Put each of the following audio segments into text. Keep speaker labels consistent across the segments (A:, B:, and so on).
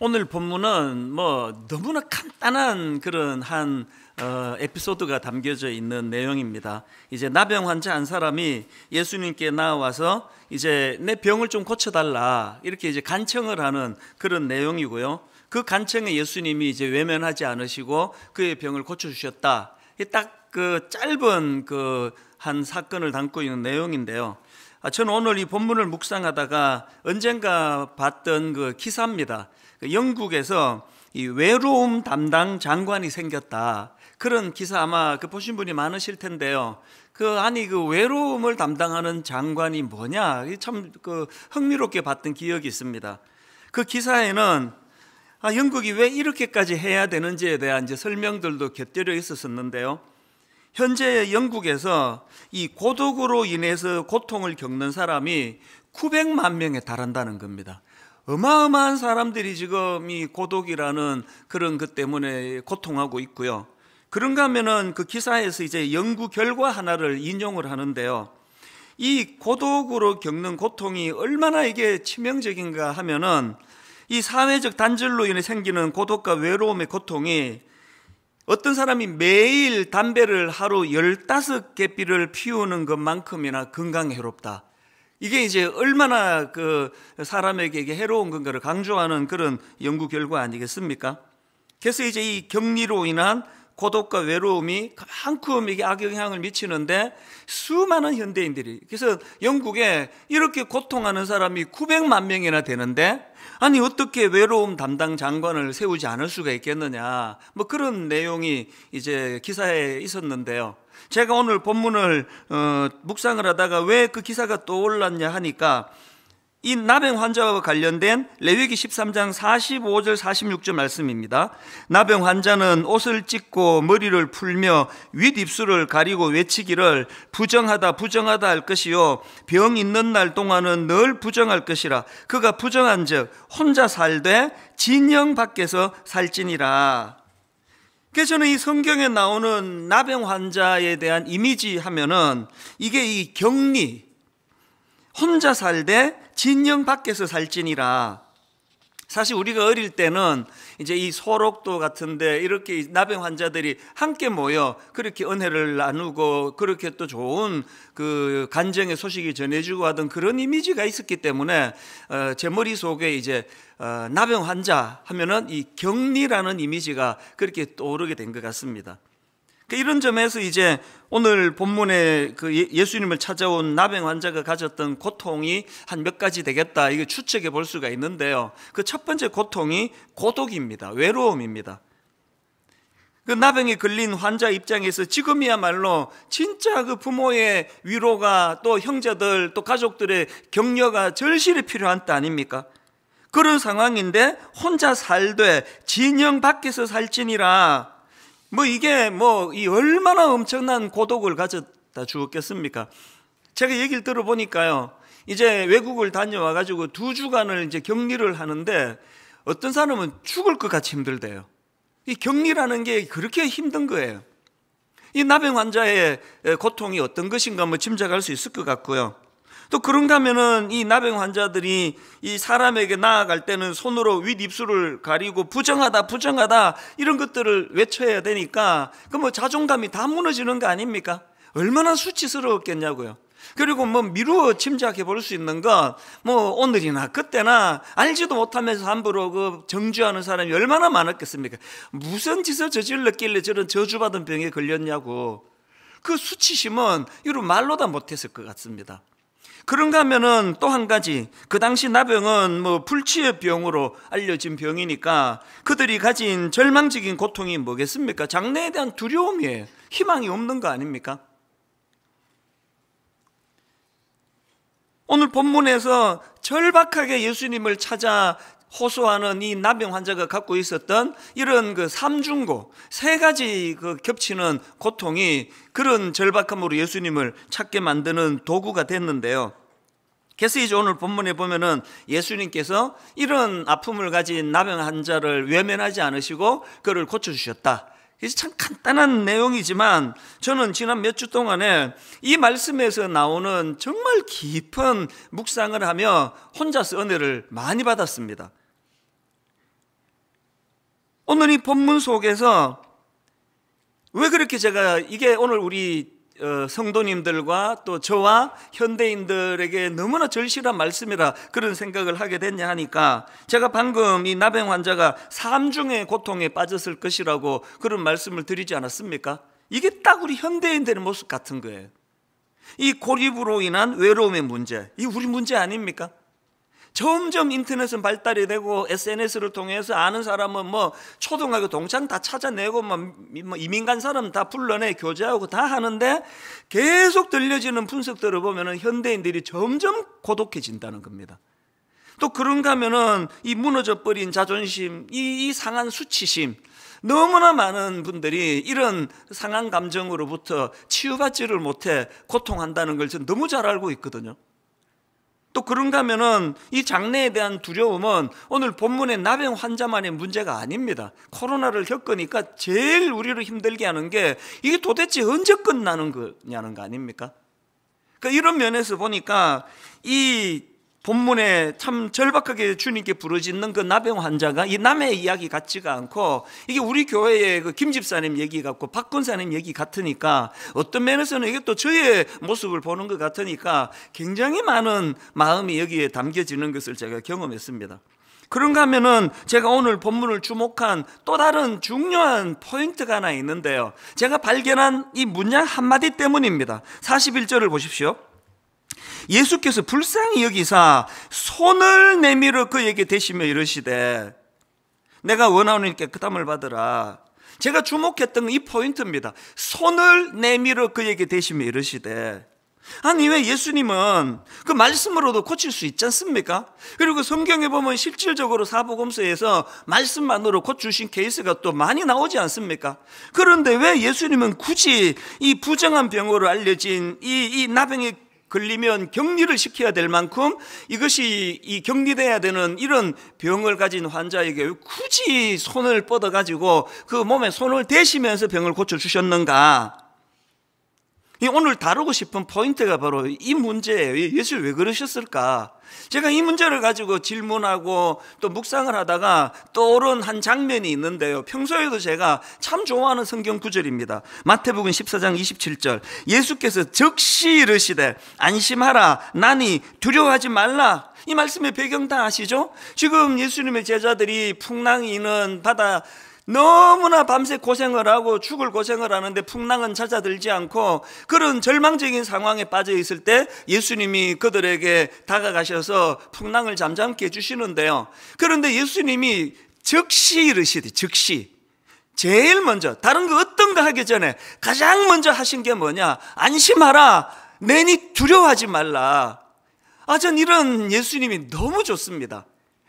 A: 오늘 본문은 너무나 간단한 그런 한 에피소드가 담겨져 있는 내용입니다. 이제 나병 환자 한 사람이 예수님께 나와서 이제 내 병을 좀 고쳐달라 이렇게 이제 간청을 하는 그런 내용이고요. 그 간청에 예수님이 이제 외면하지 않으시고 그의 병을 고쳐주셨다. 딱 그 짧은 그 한 사건을 담고 있는 내용인데요. 저는 오늘 이 본문을 묵상하다가 언젠가 봤던 그 기사입니다. 영국에서 이 외로움 담당 장관이 생겼다. 그런 기사 아마 보신 분이 많으실 텐데요. 그 외로움을 담당하는 장관이 뭐냐? 참 흥미롭게 봤던 기억이 있습니다. 그 기사에는 영국이 왜 이렇게까지 해야 되는지에 대한 이제 설명들도 곁들여 있었는데요. 현재 영국에서 이 고독으로 인해서 고통을 겪는 사람이 900만 명에 달한다는 겁니다. 어마어마한 사람들이 지금 이 고독이라는 그런 것 때문에 고통하고 있고요. 그런가 하면은 그 기사에서 이제 연구 결과 하나를 인용을 하는데요. 이 고독으로 겪는 고통이 얼마나 이게 치명적인가 하면은 이 사회적 단절로 인해 생기는 고독과 외로움의 고통이 어떤 사람이 매일 담배를 하루 15개비를 피우는 것만큼이나 건강에 해롭다. 이게 이제 얼마나 그 사람에게 이게 해로운 건가를 강조하는 그런 연구 결과 아니겠습니까? 그래서 이제 이 격리로 인한 고독과 외로움이 그만큼 이게 악영향을 미치는데 수많은 현대인들이, 그래서 영국에 이렇게 고통하는 사람이 900만 명이나 되는데 아니 어떻게 외로움 담당 장관을 세우지 않을 수가 있겠느냐, 그런 내용이 이제 기사에 있었는데요. 제가 오늘 본문을 묵상을 하다가 왜 그 기사가 떠올랐냐 하니까 이 나병 환자와 관련된 레위기 13장 45절 46절 말씀입니다. 나병 환자는 옷을 찢고 머리를 풀며 윗입술을 가리고 외치기를 부정하다 부정하다 할 것이요 병 있는 날 동안은 늘 부정할 것이라. 그가 부정한즉 혼자 살되 진영 밖에서 살지니라. 그래서 저는 이 성경에 나오는 나병 환자에 대한 이미지 하면은 이게 이 격리, 혼자 살되 진영 밖에서 살지니라. 사실 우리가 어릴 때는 이제 이 소록도 같은데 이렇게 나병 환자들이 함께 모여 그렇게 은혜를 나누고 그렇게 또 좋은 그 간증의 소식이 전해지고 하던 그런 이미지가 있었기 때문에 제 머릿속에 이제 나병 환자 하면은 이 격리라는 이미지가 그렇게 떠오르게 된 것 같습니다. 이런 점에서 이제 오늘 본문에 그 예수님을 찾아온 나병 환자가 가졌던 고통이 한 몇 가지 되겠다, 이거 추측해 볼 수가 있는데요. 그 첫 번째 고통이 고독입니다. 외로움입니다. 그 나병에 걸린 환자 입장에서 지금이야말로 진짜 그 부모의 위로가 또 형제들 또 가족들의 격려가 절실히 필요한 때 아닙니까? 그런 상황인데 혼자 살되 진영 밖에서 살지니라. 이게 이 얼마나 엄청난 고독을 가졌다 주었겠습니까? 제가 얘기를 들어보니까요, 이제 외국을 다녀와가지고 2주간을 이제 격리를 하는데 어떤 사람은 죽을 것 같이 힘들대요. 이 격리라는 게 그렇게 힘든 거예요. 이 나병 환자의 고통이 어떤 것인가 짐작할 수 있을 것 같고요. 또 그런가 하면은 이 나병 환자들이 이 사람에게 나아갈 때는 손으로 윗입술을 가리고 부정하다 부정하다 이런 것들을 외쳐야 되니까 자존감이 다 무너지는 거 아닙니까? 얼마나 수치스러웠겠냐고요. 그리고 미루어 짐작해 볼 수 있는 건 오늘이나 그때나 알지도 못하면서 함부로 정죄하는 사람이 얼마나 많았겠습니까? 무슨 짓을 저질렀길래 저런 저주받은 병에 걸렸냐고. 그 수치심은 이루 말로 다 못했을 것 같습니다. 그런가 하면은 또 한 가지, 그 당시 나병은 불치의 병으로 알려진 병이니까 그들이 가진 절망적인 고통이 뭐겠습니까? 장래에 대한 두려움이에요. 희망이 없는 거 아닙니까? 오늘 본문에서 절박하게 예수님을 찾아 호소하는 이 나병 환자가 갖고 있었던 이런 그 삼중고, 3가지 겹치는 고통이 그런 절박함으로 예수님을 찾게 만드는 도구가 됐는데요. 그래서 이제 오늘 본문에 보면은 예수님께서 이런 아픔을 가진 나병 환자를 외면하지 않으시고 그를 고쳐주셨다. 그래서 참 간단한 내용이지만 저는 지난 몇 주 동안에 이 말씀에서 나오는 정말 깊은 묵상을 하며 혼자서 은혜를 많이 받았습니다. 오늘 이 본문 속에서 왜 그렇게 제가 이게 오늘 우리 성도님들과 또 저와 현대인들에게 너무나 절실한 말씀이라 그런 생각을 하게 됐냐 하니까, 제가 방금 이 나병 환자가 삼중의 고통에 빠졌을 것이라고 그런 말씀을 드리지 않았습니까? 이게 딱 우리 현대인들의 모습 같은 거예요. 이 고립으로 인한 외로움의 문제, 이 우리 문제 아닙니까? 점점 인터넷은 발달이 되고 SNS를 통해서 아는 사람은 뭐 초등학교 동창 다 찾아내고 뭐 이민 간 사람 다 불러내 교제하고 다 하는데, 계속 들려지는 분석들을 보면은 현대인들이 점점 고독해진다는 겁니다. 또 그런가 하면은 이 무너져 버린 자존심, 이 상한 수치심, 너무나 많은 분들이 이런 상한 감정으로부터 치유받지를 못해 고통한다는 걸 저는 너무 잘 알고 있거든요. 또 그런가 하면은 이 장래에 대한 두려움은 오늘 본문의 나병 환자만의 문제가 아닙니다. 코로나를 겪으니까 제일 우리를 힘들게 하는 게 이게 도대체 언제 끝나는 거냐는 거 아닙니까? 그러니까 이런 면에서 보니까 이 본문에 참 절박하게 주님께 부르짖는 그 나병 환자가 이 남의 이야기 같지가 않고, 이게 우리 교회의 그 김 집사님 얘기 같고 박 권사님 얘기 같으니까, 어떤 면에서는 이게 또 저의 모습을 보는 것 같으니까 굉장히 많은 마음이 여기에 담겨지는 것을 제가 경험했습니다. 그런가 하면은 제가 오늘 본문을 주목한 또 다른 중요한 포인트가 하나 있는데요, 제가 발견한 이 문장 한마디 때문입니다. 41절을 보십시오. 예수께서 불쌍히 여기사 손을 내밀어 그에게 대시며 이르시되 내가 원하오니 깨끗함을 받으라. 제가 주목했던 이 포인트입니다. 손을 내밀어 그에게 대시며 이르시되, 아니 왜 예수님은 그 말씀으로도 고칠 수 있지 않습니까? 그리고 성경에 보면 실질적으로 사복음서에서 말씀만으로 고치신 케이스가 또 많이 나오지 않습니까? 그런데 왜 예수님은 굳이 이 부정한 병으로 알려진 이 나병에 걸리면 격리를 시켜야 될 만큼 이것이 이 격리돼야 되는 이런 병을 가진 환자에게 굳이 손을 뻗어가지고 그 몸에 손을 대시면서 병을 고쳐주셨는가? 오늘 다루고 싶은 포인트가 바로 이 문제예요. 예수님 왜 그러셨을까? 제가 이 문제를 가지고 질문하고 또 묵상을 하다가 떠오른 한 장면이 있는데요, 평소에도 제가 참 좋아하는 성경 구절입니다. 마태복음 14장 27절, 예수께서 즉시 이르시되 안심하라 나니 두려워하지 말라. 이 말씀의 배경 다 아시죠? 지금 예수님의 제자들이 풍랑이 있는 바다 너무나 밤새 고생을 하고 죽을 고생을 하는데 풍랑은 잦아들지 않고 그런 절망적인 상황에 빠져 있을 때 예수님이 그들에게 다가가셔서 풍랑을 잠잠케 해주시는데요, 그런데 예수님이 즉시 이르시되, 즉시 제일 먼저 다른 거 어떤 거 하기 전에 가장 먼저 하신 게 뭐냐? 안심하라 내니 두려워하지 말라. 전 이런 예수님이 너무 좋습니다.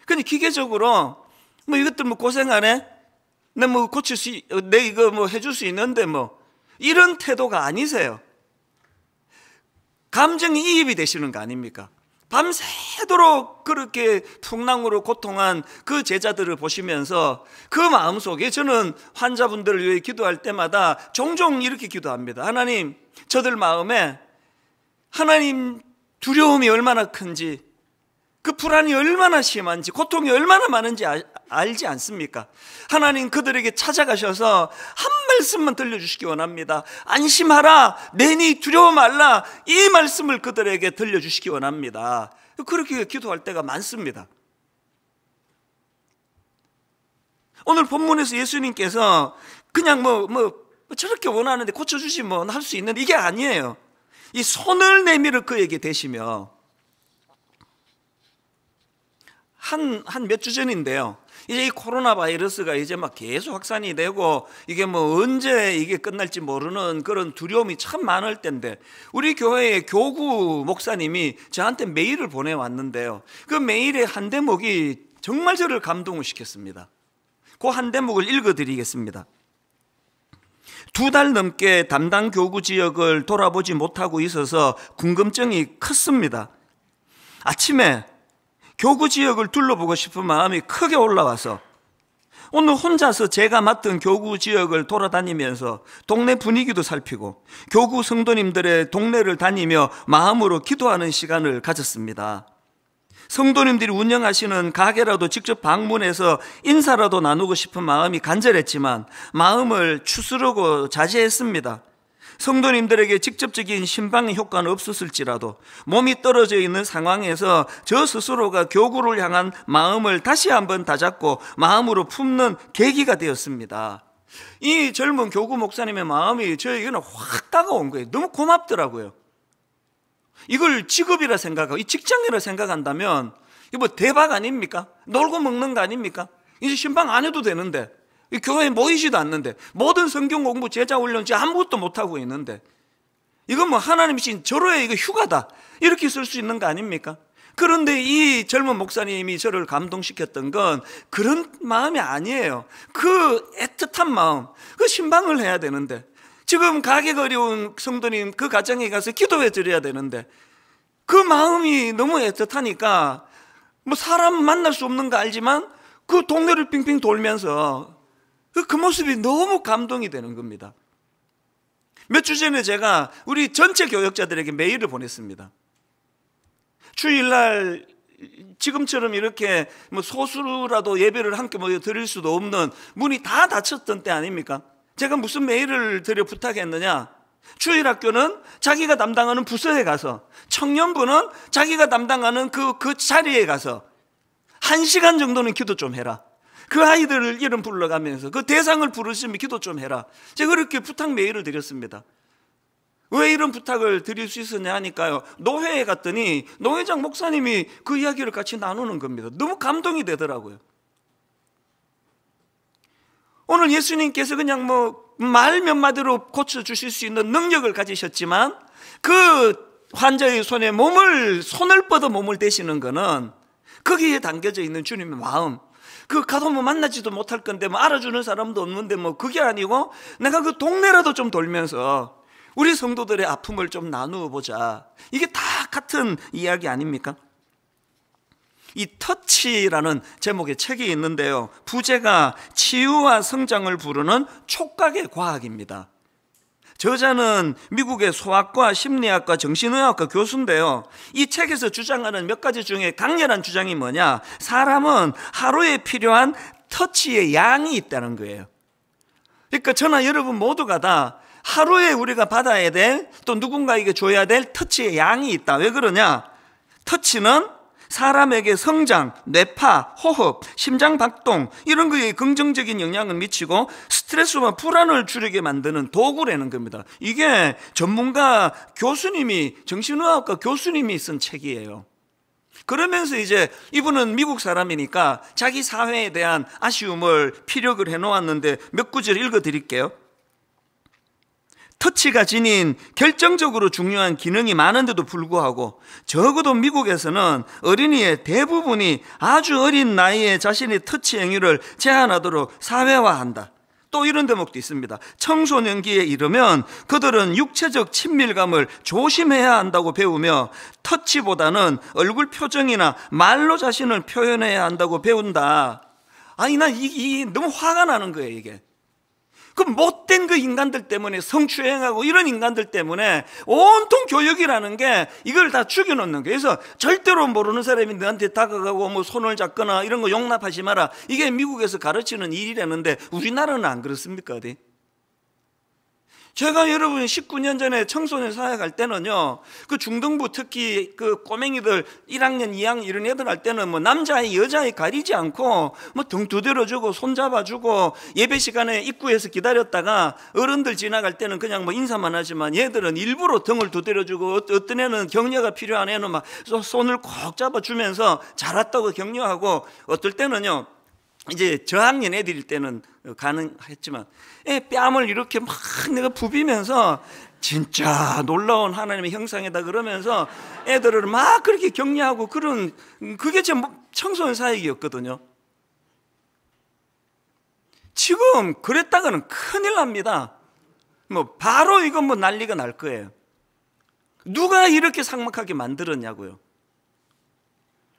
A: 근데 기계적으로 뭐 이것들 뭐 고생하네, 내 뭐 고칠 수, 내 이거 뭐 해줄 수 있는데 뭐 이런 태도가 아니세요. 감정이 이입이 되시는 거 아닙니까? 밤새도록 그렇게 풍랑으로 고통한 그 제자들을 보시면서 그 마음속에, 저는 환자분들을 위해 기도할 때마다 종종 이렇게 기도합니다. 하나님, 저들 마음에 하나님 두려움이 얼마나 큰지, 그 불안이 얼마나 심한지, 고통이 얼마나 많은지 알지 않습니까? 하나님, 그들에게 찾아가셔서 한 말씀만 들려주시기 원합니다. 안심하라 내니 두려워 말라, 이 말씀을 그들에게 들려주시기 원합니다. 그렇게 기도할 때가 많습니다. 오늘 본문에서 예수님께서 그냥 뭐 저렇게 원하는데 고쳐주시 뭐 할 수 있는데 이게 아니에요. 이 손을 내밀어 그에게 대시며, 한 몇 주 전인데요, 이제 이 코로나 바이러스가 이제 막 계속 확산이 되고 이게 뭐 언제 이게 끝날지 모르는 그런 두려움이 참 많을 때인데, 우리 교회의 교구 목사님이 저한테 메일을 보내왔는데요, 그 메일의 한 대목이 정말 저를 감동을 시켰습니다. 그 한 대목을 읽어드리겠습니다. 2달 넘게 담당 교구 지역을 돌아보지 못하고 있어서 궁금증이 컸습니다. 아침에 교구 지역을 둘러보고 싶은 마음이 크게 올라와서 오늘 혼자서 제가 맡은 교구 지역을 돌아다니면서 동네 분위기도 살피고 교구 성도님들의 동네를 다니며 마음으로 기도하는 시간을 가졌습니다. 성도님들이 운영하시는 가게라도 직접 방문해서 인사라도 나누고 싶은 마음이 간절했지만 마음을 추스르고 자제했습니다. 성도님들에게 직접적인 신방의 효과는 없었을지라도 몸이 떨어져 있는 상황에서 저 스스로가 교구를 향한 마음을 다시 한번 다잡고 마음으로 품는 계기가 되었습니다. 이 젊은 교구 목사님의 마음이 저에게는 확 다가온 거예요. 너무 고맙더라고요. 이걸 직업이라 생각하고 이 직장이라 생각한다면 이거 뭐 대박 아닙니까? 놀고 먹는 거 아닙니까? 이제 신방 안 해도 되는데, 교회에 모이지도 않는데, 모든 성경 공부, 제자 훈련 아무것도 못하고 있는데, 이건 뭐 하나님이 신 절호의 이거 휴가다 이렇게 쓸 수 있는 거 아닙니까? 그런데 이 젊은 목사님이 저를 감동시켰던 건 그런 마음이 아니에요. 그 애틋한 마음, 그 신방을 해야 되는데, 지금 가게가 어려운 성도님 그 가정에 가서 기도해 드려야 되는데, 그 마음이 너무 애틋하니까 뭐 사람 만날 수 없는 거 알지만 그 동네를 빙빙 돌면서 그 모습이 너무 감동이 되는 겁니다. 몇 주 전에 제가 우리 전체 교역자들에게 메일을 보냈습니다. 주일날 지금처럼 이렇게 뭐 소수라도 예배를 함께 모여 드릴 수도 없는 문이 다 닫혔던 때 아닙니까? 제가 무슨 메일을 드려 부탁했느냐? 주일학교는 자기가 담당하는 부서에 가서, 청년부는 자기가 담당하는 그 자리에 가서 1시간 정도는 기도 좀 해라. 그 아이들을 이름 불러가면서 그 대상을 부르시면 기도 좀 해라. 제가 그렇게 부탁 메일을 드렸습니다. 왜 이런 부탁을 드릴 수 있었냐 하니까요, 노회에 갔더니 노회장 목사님이 그 이야기를 같이 나누는 겁니다. 너무 감동이 되더라고요. 오늘 예수님께서 그냥 뭐 말 몇 마디로 고쳐주실 수 있는 능력을 가지셨지만 그 환자의 손에 손을 뻗어 몸을 대시는 거는 거기에 담겨져 있는 주님의 마음, 그 가도 만나지도 못할 건데 뭐 알아주는 사람도 없는데 뭐 그게 아니고 내가 그 동네라도 좀 돌면서 우리 성도들의 아픔을 좀 나누어 보자. 이게 다 같은 이야기 아닙니까? 이 터치라는 제목의 책이 있는데요, 부제가 치유와 성장을 부르는 촉각의 과학입니다. 저자는 미국의 소아과, 심리학과, 정신의학과 교수인데요, 이 책에서 주장하는 몇 가지 중에 강렬한 주장이 뭐냐, 사람은 하루에 필요한 터치의 양이 있다는 거예요. 그러니까 저나 여러분 모두가 다 하루에 우리가 받아야 될, 또 누군가에게 줘야 될 터치의 양이 있다. 왜 그러냐? 터치는 사람에게 성장, 뇌파, 호흡, 심장 박동 이런 거에 긍정적인 영향을 미치고 스트레스와 불안을 줄이게 만드는 도구라는 겁니다. 이게 전문가 교수님이, 정신의학과 교수님이 쓴 책이에요. 그러면서 이제 이분은 미국 사람이니까 자기 사회에 대한 아쉬움을 피력을 해놓았는데 몇 구절 읽어드릴게요. 터치가 지닌 결정적으로 중요한 기능이 많은데도 불구하고 적어도 미국에서는 어린이의 대부분이 아주 어린 나이에 자신의 터치 행위를 제한하도록 사회화한다. 또 이런 대목도 있습니다. 청소년기에 이르면 그들은 육체적 친밀감을 조심해야 한다고 배우며 터치보다는 얼굴 표정이나 말로 자신을 표현해야 한다고 배운다. 아니 난 너무 화가 나는 거예요 이게. 그 못된 그 인간들 때문에, 성추행하고 이런 인간들 때문에 온통 교육이라는 게 이걸 다 죽여놓는 거예요. 그래서 절대로 모르는 사람이 너한테 다가가고 뭐 손을 잡거나 이런 거 용납하지 마라. 이게 미국에서 가르치는 일이라는데 우리나라는 안 그렇습니까? 어디? 제가 여러분 19년 전에 청소년 사회 갈 때는요, 그 중등부 특히 그 꼬맹이들 1학년, 2학년 이런 애들 할 때는 뭐 남자애, 여자애 가리지 않고 뭐 등 두드려주고 손잡아주고 예배 시간에 입구에서 기다렸다가 어른들 지나갈 때는 그냥 뭐 인사만 하지만 얘들은 일부러 등을 두드려주고 어떤 애는 격려가 필요한 애는 막 손을 꼭 잡아주면서 잘 왔다고 격려하고 어떨 때는요, 이제 저학년 애들일 때는 가능했지만 뺨을 이렇게 막 내가 부비면서 진짜 놀라운 하나님의 형상이다 그러면서 애들을 막 그렇게 격려하고 그런, 그게 제 청소년 사역이었거든요. 지금 그랬다가는 큰일 납니다. 뭐 바로 이건 뭐 난리가 날 거예요. 누가 이렇게 삭막하게 만들었냐고요.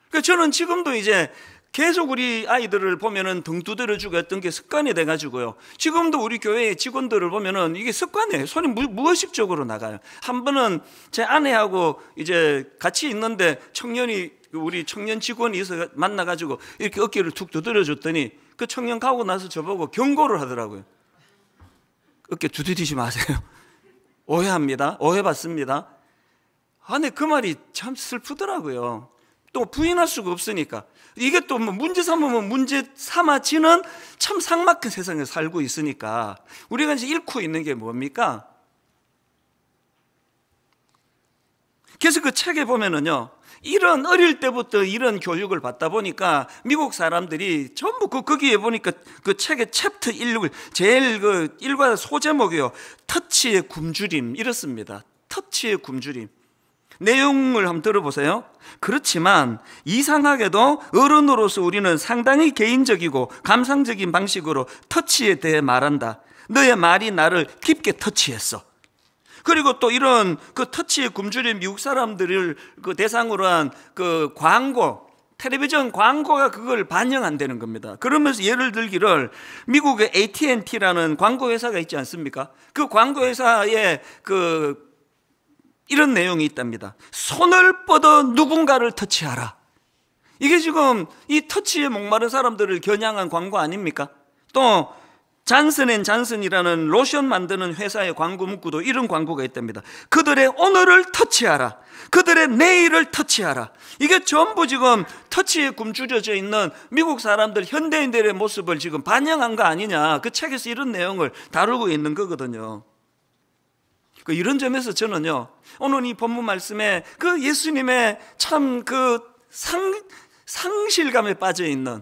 A: 그러니까 저는 지금도 이제 계속 우리 아이들을 보면은 등 두드려주고 했던 게 습관이 돼가지고요. 지금도 우리 교회 직원들을 보면은 이게 습관이에요. 손이 무의식적으로 나가요. 한 번은 제 아내하고 이제 같이 있는데 우리 청년 직원이 있어 만나가지고 이렇게 어깨를 툭 두드려줬더니 그 청년 가고 나서 저보고 경고를 하더라고요. 어깨 두드리지 마세요. 오해합니다. 오해받습니다. 근데 그 말이 참 슬프더라고요. 또 부인할 수가 없으니까. 이게 또 뭐 문제 삼으면 문제 삼아지는 참 삭막한 세상에 살고 있으니까 우리가 이제 잃고 있는 게 뭡니까? 그래서 그 책에 보면은요, 이런 어릴 때부터 이런 교육을 받다 보니까 미국 사람들이 전부 거기에 보니까 그 책의 챕터 1, 제일 그 일과 소제목이요, 터치의 굶주림, 이렇습니다. 터치의 굶주림. 내용을 한번 들어보세요. 그렇지만 이상하게도 어른으로서 우리는 상당히 개인적이고 감상적인 방식으로 터치에 대해 말한다. 너의 말이 나를 깊게 터치했어. 그리고 또 이런 그 터치의 굶주린 미국 사람들을 그 대상으로 한 그 광고, 텔레비전 광고가 그걸 반영한다는 겁니다. 그러면서 예를 들기를 미국의 AT&T라는 광고 회사가 있지 않습니까? 그 광고 회사에 이런 내용이 있답니다. 손을 뻗어 누군가를 터치하라. 이게 지금 이 터치에 목마른 사람들을 겨냥한 광고 아닙니까? 또 잔슨앤잔슨이라는 로션 만드는 회사의 광고 문구도 이런 광고가 있답니다. 그들의 오늘을 터치하라. 그들의 내일을 터치하라. 이게 전부 지금 터치에 굶주려져 있는 미국 사람들, 현대인들의 모습을 지금 반영한 거 아니냐. 그 책에서 이런 내용을 다루고 있는 거거든요. 이런 점에서 저는요, 오늘 이 본문 말씀에 그 예수님의 참 그 상실감에 빠져 있는,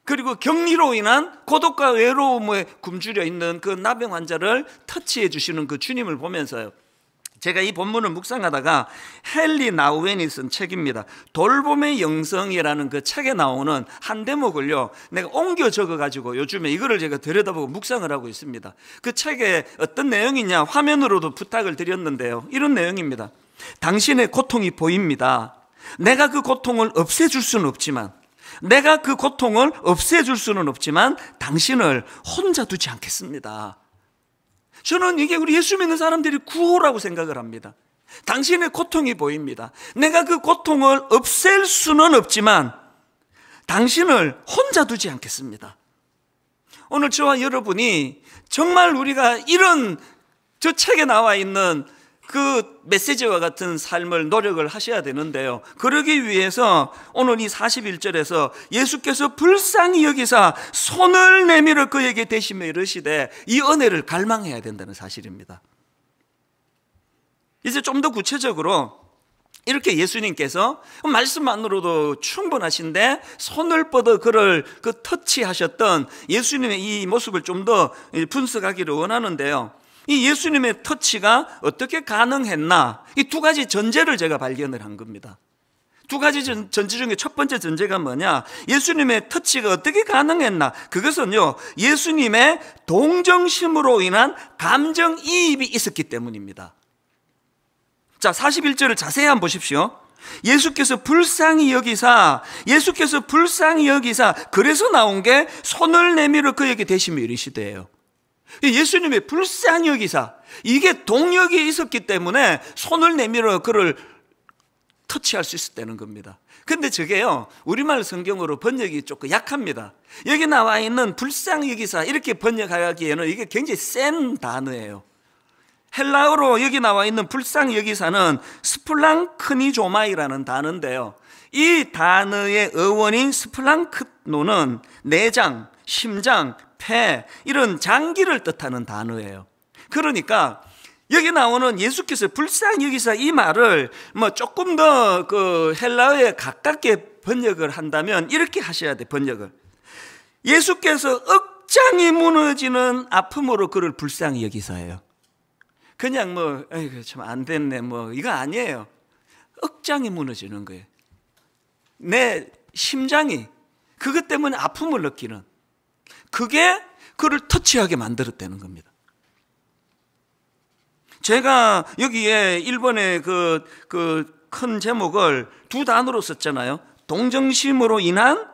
A: 그리고 격리로 인한 고독과 외로움에 굶주려 있는 그 나병 환자를 터치해 주시는 그 주님을 보면서요, 제가 이 본문을 묵상하다가 헨리 나우엔이 쓴 책입니다. 돌봄의 영성이라는 그 책에 나오는 한 대목을요, 내가 옮겨 적어가지고 요즘에 이거를 제가 들여다보고 묵상을 하고 있습니다. 그 책에 어떤 내용이냐, 화면으로도 부탁을 드렸는데요, 이런 내용입니다. 당신의 고통이 보입니다. 내가 그 고통을 없애줄 수는 없지만, 당신을 혼자 두지 않겠습니다. 저는 이게 우리 예수 믿는 사람들이 구호라고 생각을 합니다. 당신의 고통이 보입니다. 내가 그 고통을 없앨 수는 없지만 당신을 혼자 두지 않겠습니다. 오늘 저와 여러분이 정말 우리가 이런 저 책에 나와 있는 그 메시지와 같은 삶을 노력을 하셔야 되는데요, 그러기 위해서 오늘 이 41절에서 예수께서 불쌍히 여기사 손을 내밀어 그에게 대시며 이르시되, 이 은혜를 갈망해야 된다는 사실입니다. 이제 좀 더 구체적으로 이렇게 예수님께서 말씀만으로도 충분하신데 손을 뻗어 그를 그 터치하셨던 예수님의 이 모습을 좀 더 분석하기를 원하는데요, 이 예수님의 터치가 어떻게 가능했나, 이 두 가지 전제를 제가 발견을 한 겁니다. 두 가지 전제 중에 첫 번째 전제가 뭐냐, 예수님의 터치가 어떻게 가능했나, 그것은요, 예수님의 동정심으로 인한 감정이입이 있었기 때문입니다. 자, 41절을 자세히 한번 보십시오. 예수께서 불쌍히 여기사, 그래서 나온 게 손을 내밀어 그에게 대시며 이르시되예요. 예수님의 불쌍히 여기사, 이게 동력이 있었기 때문에 손을 내밀어 그를 터치할 수 있었다는 겁니다. 근데 저게요, 우리말 성경으로 번역이 조금 약합니다. 여기 나와 있는 불쌍히 여기사, 이렇게 번역하기에는 이게 굉장히 센 단어예요. 헬라어로 여기 나와 있는 불쌍히 여기사는 스플랑크니조마이라는 단어인데요, 이 단어의 어원인 스플랑크노는 내장, 심장, 폐, 이런 장기를 뜻하는 단어예요. 그러니까 여기 나오는 예수께서 불쌍히 여기사, 이 말을 뭐 조금 더 그 헬라어에 가깝게 번역을 한다면 이렇게 하셔야 돼. 번역을, 예수께서 억장이 무너지는 아픔으로 그를 불쌍히 여기사예요. 그냥 뭐 아이고 참 안 됐네 뭐 이거 아니에요. 억장이 무너지는 거예요. 내 심장이 그것 때문에 아픔을 느끼는, 그게 그를 터치하게 만들었다는 겁니다. 제가 여기에 1번의 그 큰 제목을 두 단어로 썼잖아요. 동정심으로 인한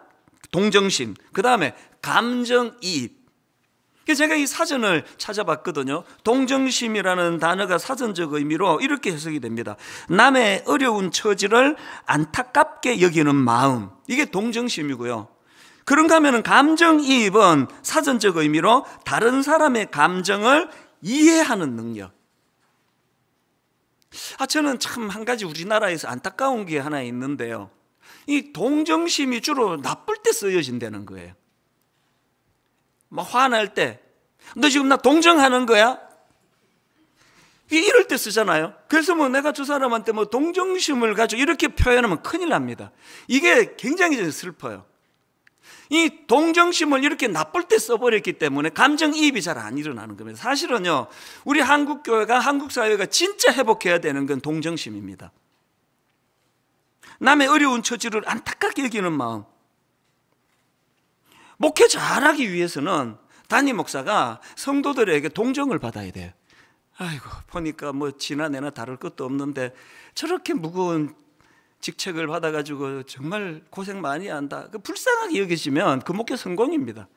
A: 동정심, 그 다음에 감정이입. 제가 이 사전을 찾아봤거든요. 동정심이라는 단어가 사전적 의미로 이렇게 해석이 됩니다. 남의 어려운 처지를 안타깝게 여기는 마음, 이게 동정심이고요. 그런가 하면 감정이입은 사전적 의미로 다른 사람의 감정을 이해하는 능력. 저는 참 한 가지 우리나라에서 안타까운 게 하나 있는데요. 이 동정심이 주로 나쁠 때 쓰여진다는 거예요. 막 화날 때, 너 지금 나 동정하는 거야? 이럴 때 쓰잖아요. 그래서 뭐 내가 저 사람한테 뭐 동정심을 가지고 이렇게 표현하면 큰일 납니다. 이게 굉장히 슬퍼요. 이 동정심을 이렇게 나쁠 때 써버렸기 때문에 감정이입이 잘 안 일어나는 겁니다. 사실은요, 우리 한국교회가, 한국사회가 진짜 회복해야 되는 건 동정심입니다. 남의 어려운 처지를 안타깝게 여기는 마음. 목회 잘하기 위해서는 담임 목사가 성도들에게 동정을 받아야 돼요. 아이고, 보니까 뭐 지나내나 다를 것도 없는데 저렇게 무거운 직책을 받아가지고 정말 고생 많이 한다. 불쌍하게 여기시면 그 목회 성공입니다.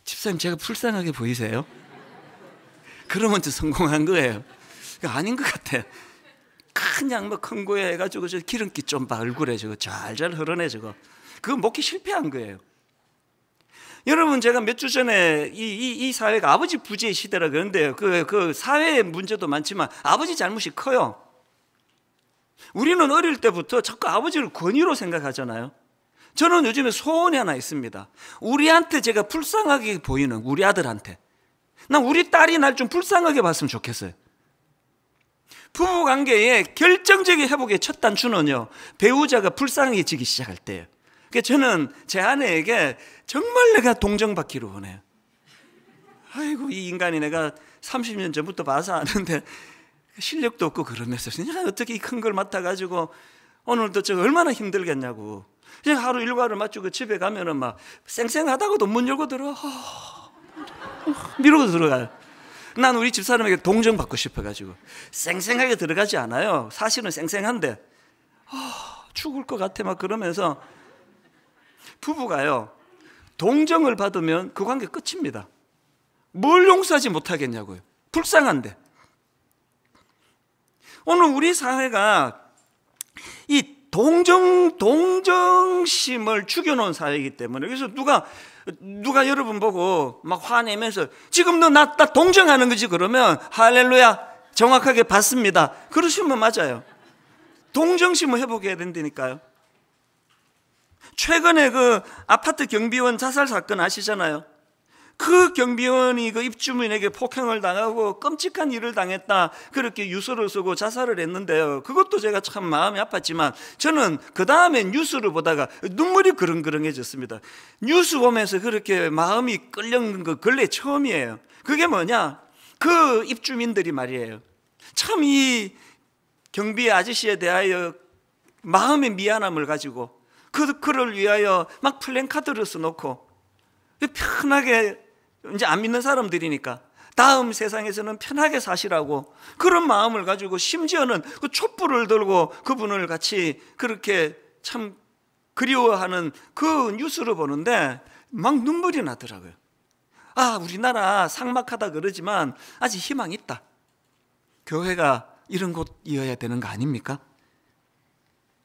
A: 집사님, 제가 불쌍하게 보이세요? 그러면 저 성공한 거예요. 아닌 것 같아. 그냥 뭐 큰 거에 해가지고 저 기름기 좀 봐, 얼굴에 저거 잘잘 흐르네 저거. 그거 목회 실패한 거예요. 여러분, 제가 몇 주 전에 이 사회가 아버지 부재의 시대라 그러는데요. 그 사회의 문제도 많지만 아버지 잘못이 커요. 우리는 어릴 때부터 자꾸 아버지를 권위로 생각하잖아요. 저는 요즘에 소원이 하나 있습니다. 우리한테 제가 불쌍하게 보이는 우리 아들한테, 난 우리 딸이 날 좀 불쌍하게 봤으면 좋겠어요. 부부관계의 결정적인 회복의 첫 단추는요, 배우자가 불쌍해지기 시작할 때예요. 그러니까 저는 제 아내에게 정말 내가 동정받기를 원해요. 아이고, 이 인간이 내가 30년 전부터 봐서 아는데 실력도 없고 그러면서 어떻게 이 큰 걸 맡아가지고 오늘도 저 얼마나 힘들겠냐고. 그냥 하루 일과를 마치고 집에 가면은 막 쌩쌩하다고도 문 열고 들어, 미루고 들어가요. 난 우리 집사람에게 동정받고 싶어가지고 쌩쌩하게 들어가지 않아요. 사실은 쌩쌩한데 죽을 것 같아 막 그러면서. 부부가요, 동정을 받으면 그 관계 끝입니다. 뭘 용서하지 못하겠냐고요. 불쌍한데. 오늘 우리 사회가 이 동정심을 죽여놓은 사회이기 때문에, 그래서 누가 여러분 보고 막 화내면서 지금 너 나 동정하는 거지 그러면 할렐루야, 정확하게 받습니다. 그러시면 맞아요. 동정심을 회복해야 된다니까요. 최근에 그 아파트 경비원 자살 사건 아시잖아요. 그 경비원이 그 입주민에게 폭행을 당하고 끔찍한 일을 당했다, 그렇게 유서를 쓰고 자살을 했는데요. 그것도 제가 참 마음이 아팠지만 저는 그 다음에 뉴스를 보다가 눈물이 그릉그릉해졌습니다. 뉴스 보면서 그렇게 마음이 끌려는 거 근래 처음이에요. 그게 뭐냐, 그 입주민들이 말이에요, 참 이 경비 아저씨에 대하여 마음의 미안함을 가지고 그를 위하여 막 플랜카드를 써놓고 편하게, 이제 안 믿는 사람들이니까 다음 세상에서는 편하게 사시라고 그런 마음을 가지고, 심지어는 그 촛불을 들고 그분을 같이 그렇게 참 그리워하는 그 뉴스를 보는데 막 눈물이 나더라고요. 우리나라 삭막하다 그러지만 아직 희망이 있다. 교회가 이런 곳이어야 되는 거 아닙니까?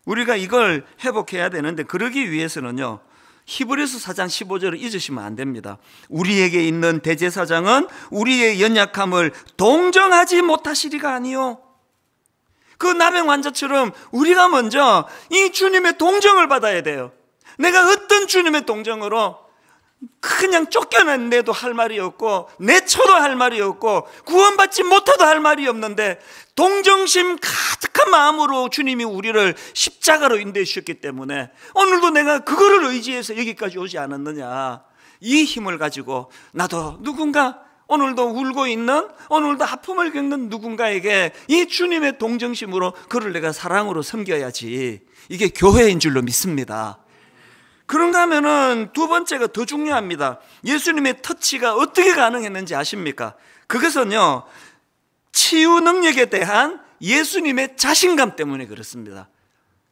A: 우리가 이걸 회복해야 되는데, 그러기 위해서는요, 히브리서 4장 15절을 잊으시면 안 됩니다. 우리에게 있는 대제사장은 우리의 연약함을 동정하지 못하시리가 아니요. 그 나병 환자처럼 우리가 먼저 이 주님의 동정을 받아야 돼요. 내가 어떤 주님의 동정으로 그냥 쫓겨났는데도 할 말이 없고 내쳐도 할 말이 없고 구원받지 못해도 할 말이 없는데, 동정심 가득한 마음으로 주님이 우리를 십자가로 인도해 주셨기 때문에 오늘도 내가 그거를 의지해서 여기까지 오지 않았느냐, 이 힘을 가지고 나도 누군가, 오늘도 울고 있는, 오늘도 아픔을 겪는 누군가에게 이 주님의 동정심으로 그를 내가 사랑으로 섬겨야지, 이게 교회인 줄로 믿습니다. 그런가 하면은 두 번째가 더 중요합니다. 예수님의 터치가 어떻게 가능했는지 아십니까? 그것은요, 치유 능력에 대한 예수님의 자신감 때문에 그렇습니다.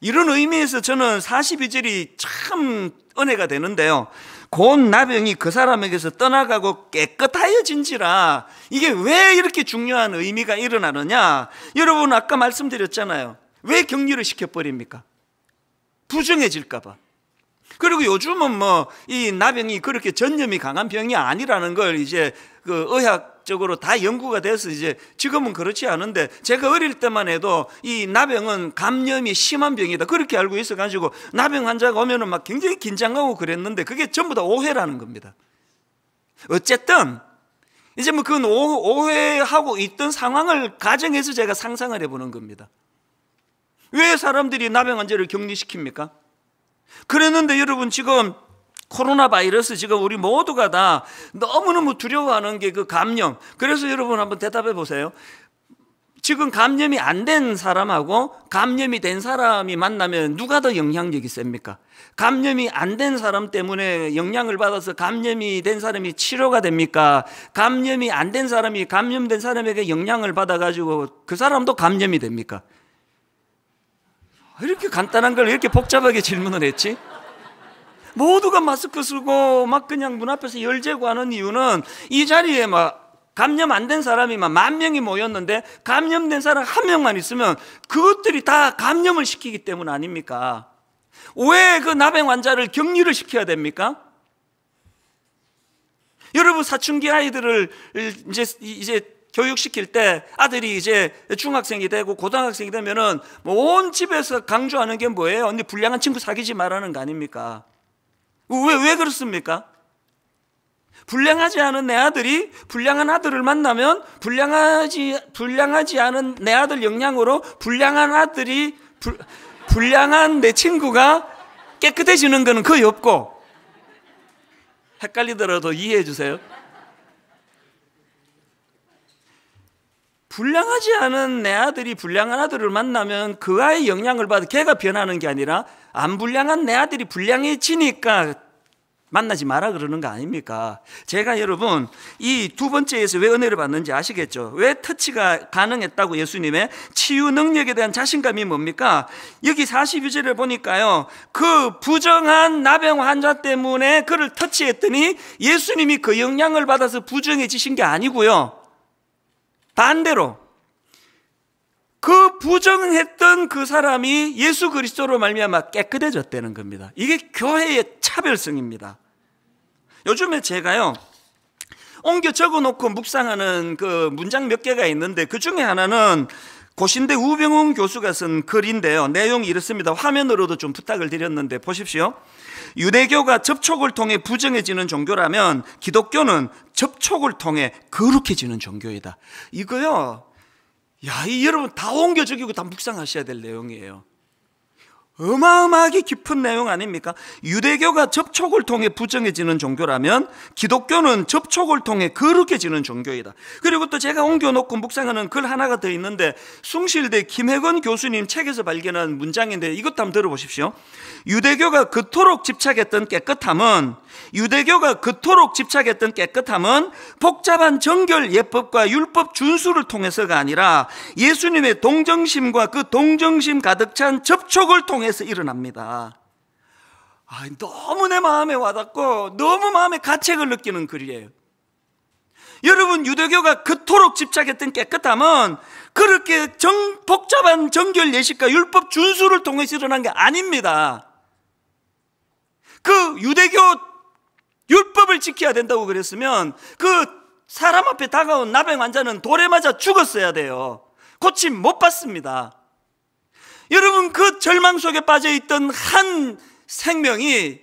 A: 이런 의미에서 저는 42절이 참 은혜가 되는데요. 곧 나병이 그 사람에게서 떠나가고 깨끗하여진지라. 이게 왜 이렇게 중요한 의미가 일어나느냐? 여러분 아까 말씀드렸잖아요. 왜 격리를 시켜버립니까? 부정해질까 봐. 그리고 요즘은 뭐 이 나병이 그렇게 전염이 강한 병이 아니라는 걸 이제 그 의학적으로 다 연구가 돼서 이제 지금은 그렇지 않은데, 제가 어릴 때만 해도 이 나병은 감염이 심한 병이다 그렇게 알고 있어가지고 나병 환자가 오면은 막 굉장히 긴장하고 그랬는데, 그게 전부 다 오해라는 겁니다. 어쨌든 이제 뭐 그 오해하고 있던 상황을 가정해서 제가 상상을 해보는 겁니다. 왜 사람들이 나병 환자를 격리시킵니까? 그랬는데 여러분, 지금 코로나 바이러스 지금 우리 모두가 다 너무너무 두려워하는 게 그 감염. 그래서 여러분 한번 대답해 보세요. 지금 감염이 안 된 사람하고 감염이 된 사람이 만나면 누가 더 영향력이 셉니까? 감염이 안 된 사람 때문에 영향을 받아서 감염이 된 사람이 치료가 됩니까? 감염이 안 된 사람이 감염된 사람에게 영향을 받아가지고 그 사람도 감염이 됩니까? 이렇게 간단한 걸 이렇게 복잡하게 질문을 했지? 모두가 마스크 쓰고 막 그냥 문 앞에서 열재고 하는 이유는, 이 자리에 막 감염 안 된 사람이 막 10,000명이 모였는데 감염된 사람 1명만 있으면 그것들이 다 감염을 시키기 때문 아닙니까? 왜 그 나병 환자를 격리를 시켜야 됩니까? 여러분, 사춘기 아이들을 이제 교육시킬 때 아들이 이제 중학생이 되고 고등학생이 되면은 뭐 온 집에서 강조하는 게 뭐예요? 언니 불량한 친구 사귀지 말라는 거 아닙니까? 왜 그렇습니까? 불량하지 않은 내 아들이 불량한 아들을 만나면 불량하지 않은 내 아들 영향으로 불량한 내 친구가 깨끗해지는 거는 거의 없고, 헷갈리더라도 이해해 주세요. 불량하지 않은 내 아들이 불량한 아들을 만나면 그 아이의 영향을 받아 걔가 변하는 게 아니라, 안 불량한 내 아들이 불량해지니까 만나지 마라 그러는 거 아닙니까? 제가 여러분 이 두 번째에서 왜 은혜를 받는지 아시겠죠? 왜 터치가 가능했다고? 예수님의 치유 능력에 대한 자신감이 뭡니까? 여기 42절을 보니까요, 그 부정한 나병 환자 때문에 그를 터치했더니 예수님이 그 영향을 받아서 부정해지신 게 아니고요, 반대로 그 부정했던 그 사람이 예수 그리스도로 말미암아 깨끗해졌다는 겁니다. 이게 교회의 차별성입니다. 요즘에 제가요 옮겨 적어놓고 묵상하는 그 문장 몇 개가 있는데, 그 중에 하나는 고신대 우병웅 교수가 쓴 글인데요, 내용이 이렇습니다. 화면으로도 좀 부탁을 드렸는데 보십시오. 유대교가 접촉을 통해 부정해지는 종교라면 기독교는 접촉을 통해 거룩해지는 종교이다. 이거요, 여러분 다 옮겨 적이고 다 묵상하셔야 될 내용이에요. 어마어마하게 깊은 내용 아닙니까? 유대교가 접촉을 통해 부정해지는 종교라면 기독교는 접촉을 통해 거룩해지는 종교이다. 그리고 또 제가 옮겨놓고 묵상하는 글 하나가 더 있는데, 숭실대 김혜건 교수님 책에서 발견한 문장인데 이것도 한번 들어보십시오. 유대교가 그토록 집착했던 깨끗함은 복잡한 정결 예법과 율법 준수를 통해서가 아니라 예수님의 동정심과 그 동정심 가득 찬 접촉을 통해서 일어납니다. 너무 내 마음에 와닿고 너무 마음에 가책을 느끼는 글이에요. 여러분, 유대교가 그토록 집착했던 깨끗함은 그렇게 복잡한 정결 예식과 율법 준수를 통해서 일어난 게 아닙니다. 그 유대교 율법을 지켜야 된다고 그랬으면 그 사람 앞에 다가온 나병 환자는 돌에 맞아 죽었어야 돼요. 고침 못 받습니다. 여러분, 그 절망 속에 빠져있던 한 생명이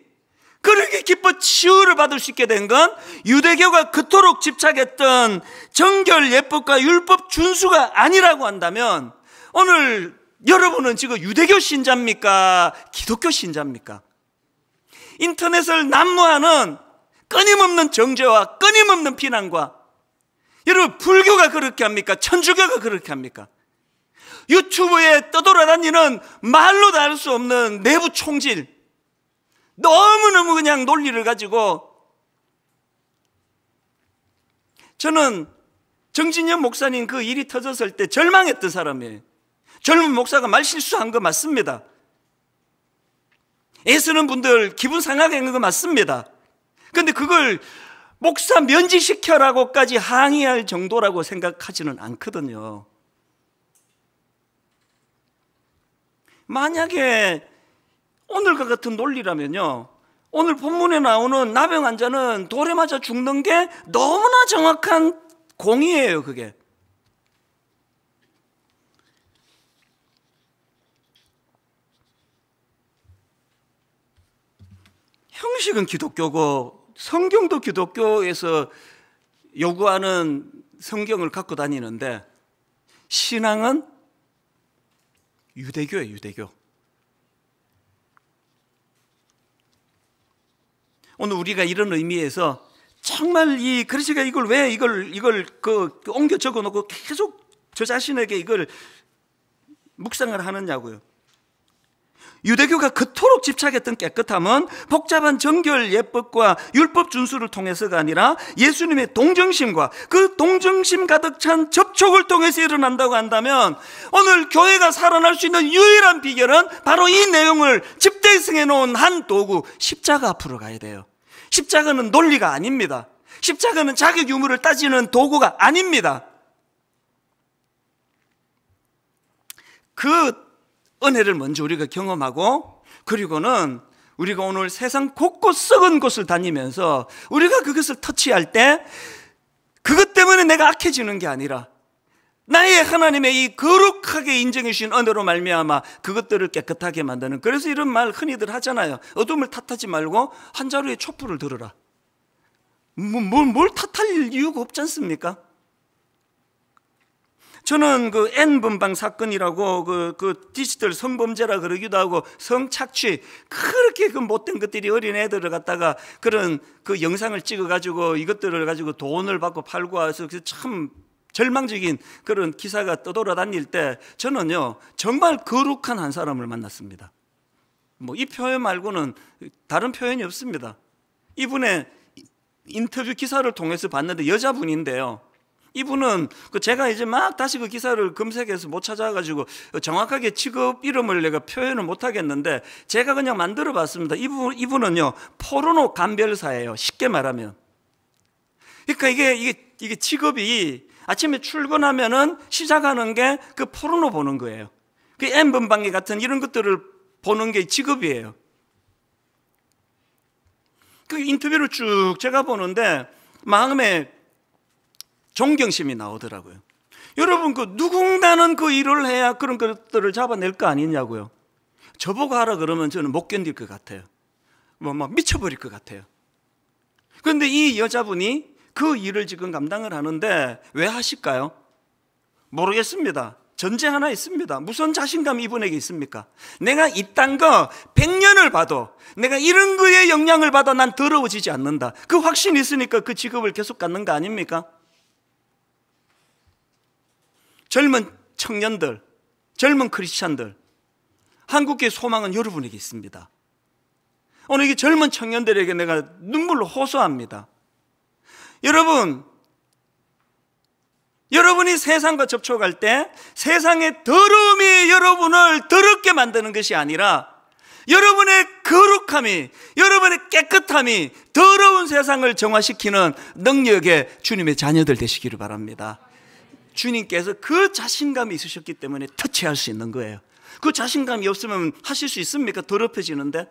A: 그렇게 기뻐 치유를 받을 수 있게 된 건 유대교가 그토록 집착했던 정결 예법과 율법 준수가 아니라고 한다면, 오늘 여러분은 지금 유대교 신자입니까? 기독교 신자입니까? 인터넷을 난무하는 끊임없는 정죄와 끊임없는 비난과, 여러분 불교가 그렇게 합니까? 천주교가 그렇게 합니까? 유튜브에 떠돌아다니는 말로 다 할 수 없는 내부 총질, 너무너무 그냥 논리를 가지고. 저는 정진영 목사님 그 일이 터졌을 때 절망했던 사람이에요. 젊은 목사가 말 실수한 거 맞습니다. 애쓰는 분들 기분 상하게 있는 거 맞습니다. 근데 그걸 목사 면직시켜라고까지 항의할 정도라고 생각하지는 않거든요. 만약에 오늘과 같은 논리라면요, 오늘 본문에 나오는 나병 환자는 돌에 맞아 죽는 게 너무나 정확한 공이에요. 그게 형식은 기독교고 성경도 기독교에서 요구하는 성경을 갖고 다니는데 신앙은 유대교예요. 유대교. 오늘 우리가 이런 의미에서 정말 이 그리스가 이걸 왜 이걸 옮겨 적어 놓고 계속 저 자신에게 이걸 묵상을 하느냐고요. 유대교가 그토록 집착했던 깨끗함은 복잡한 정결 예법과 율법 준수를 통해서가 아니라 예수님의 동정심과 그 동정심 가득 찬 접촉을 통해서 일어난다고 한다면 오늘 교회가 살아날 수 있는 유일한 비결은 바로 이 내용을 집대성해 놓은 한 도구, 십자가 앞으로 가야 돼요. 십자가는 논리가 아닙니다. 십자가는 자격 유무를 따지는 도구가 아닙니다. 그 은혜를 먼저 우리가 경험하고, 그리고는 우리가 오늘 세상 곳곳 썩은 곳을 다니면서 우리가 그것을 터치할 때 그것 때문에 내가 악해지는 게 아니라 나의 하나님의 이 거룩하게 인정해 주신 은혜로 말미암아 그것들을 깨끗하게 만드는, 그래서 이런 말 흔히들 하잖아요. 어둠을 탓하지 말고 한 자루에 촛불을 들어라. 뭘 탓할 이유가 없지 않습니까? 저는 그 N번방 사건이라고 그 디지털 성범죄라 그러기도 하고 성착취, 그렇게 그 못된 것들이 어린 애들을 갖다가 그런 그 영상을 찍어가지고 이것들을 가지고 돈을 받고 팔고 해서 참 절망적인 그런 기사가 떠돌아다닐 때 저는요 정말 거룩한 한 사람을 만났습니다. 뭐 이 표현 말고는 다른 표현이 없습니다. 이분의 인터뷰 기사를 통해서 봤는데 여자분인데요, 이분은 제가 이제 막 다시 그 기사를 검색해서 못 찾아가지고 정확하게 직업 이름을 내가 표현을 못 하겠는데 제가 그냥 만들어 봤습니다. 이분은요 포르노 감별사예요. 쉽게 말하면. 그러니까 이게 직업이 아침에 출근하면은 시작하는 게 그 포르노 보는 거예요. 그 N번방기 같은 이런 것들을 보는 게 직업이에요. 그 인터뷰를 쭉 제가 보는데 마음에 존경심이 나오더라고요. 여러분, 그 누군가는 그 일을 해야 그런 것들을 잡아낼 거 아니냐고요. 저보고 하라 그러면 저는 못 견딜 것 같아요. 막 미쳐버릴 것 같아요. 그런데 이 여자분이 그 일을 지금 감당을 하는데 왜 하실까요? 모르겠습니다. 전제 하나 있습니다. 무슨 자신감이 이분에게 있습니까? 내가 이딴 거 100년을 봐도 내가 이런 거에 영향을 받아 난 더러워지지 않는다. 그 확신이 있으니까 그 직업을 계속 갖는 거 아닙니까? 젊은 청년들, 젊은 크리스찬들, 한국의 소망은 여러분에게 있습니다. 오늘 이 젊은 청년들에게 내가 눈물로 호소합니다. 여러분이 세상과 접촉할 때 세상의 더러움이 여러분을 더럽게 만드는 것이 아니라 여러분의 거룩함이, 여러분의 깨끗함이 더러운 세상을 정화시키는 능력의 주님의 자녀들 되시기를 바랍니다. 주님께서 그 자신감이 있으셨기 때문에 터치할 수 있는 거예요. 그 자신감이 없으면 하실 수 있습니까? 더럽혀지는데.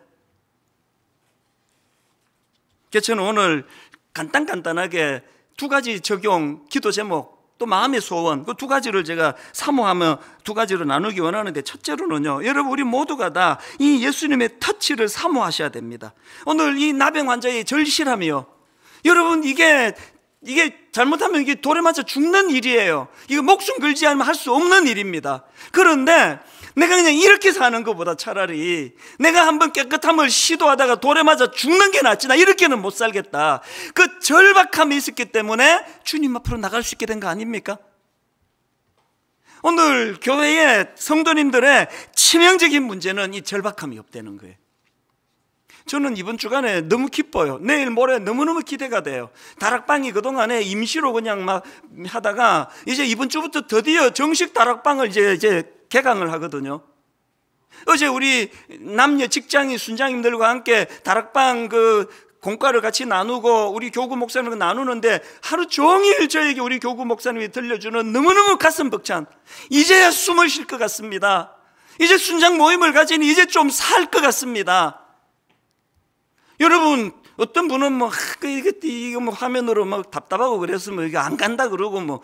A: 그래서 저는 오늘 간단하게 두 가지 적용, 기도 제목, 또 마음의 소원, 그 두 가지를 제가 사모하며 두 가지로 나누기 원하는데, 첫째로는요, 여러분 우리 모두가 다 이 예수님의 터치를 사모하셔야 됩니다. 오늘 이 나병 환자의 절실함이요, 여러분 이게 잘못하면 이게 돌에 맞아 죽는 일이에요. 이거 목숨 걸지 않으면 할 수 없는 일입니다. 그런데 내가 그냥 이렇게 사는 것보다 차라리 내가 한번 깨끗함을 시도하다가 돌에 맞아 죽는 게 낫지, 나 이렇게는 못 살겠다. 그 절박함이 있었기 때문에 주님 앞으로 나갈 수 있게 된 거 아닙니까? 오늘 교회의 성도님들의 치명적인 문제는 이 절박함이 없다는 거예요. 저는 이번 주간에 너무 기뻐요. 내일 모레 너무너무 기대가 돼요. 다락방이 그동안에 임시로 그냥 막 하다가 이제 이번 주부터 드디어 정식 다락방을 이제 개강을 하거든요. 어제 우리 남녀 직장인 순장님들과 함께 다락방 공과를 같이 나누고 우리 교구 목사님과 나누는데 하루 종일 저에게 우리 교구 목사님이 들려주는 너무너무 가슴 벅찬, 이제야 숨을 쉴 것 같습니다, 이제 순장 모임을 가지니 이제 좀 살 것 같습니다. 여러분, 어떤 분은 이거 화면으로 답답하고 그래서 이게 안 간다 그러고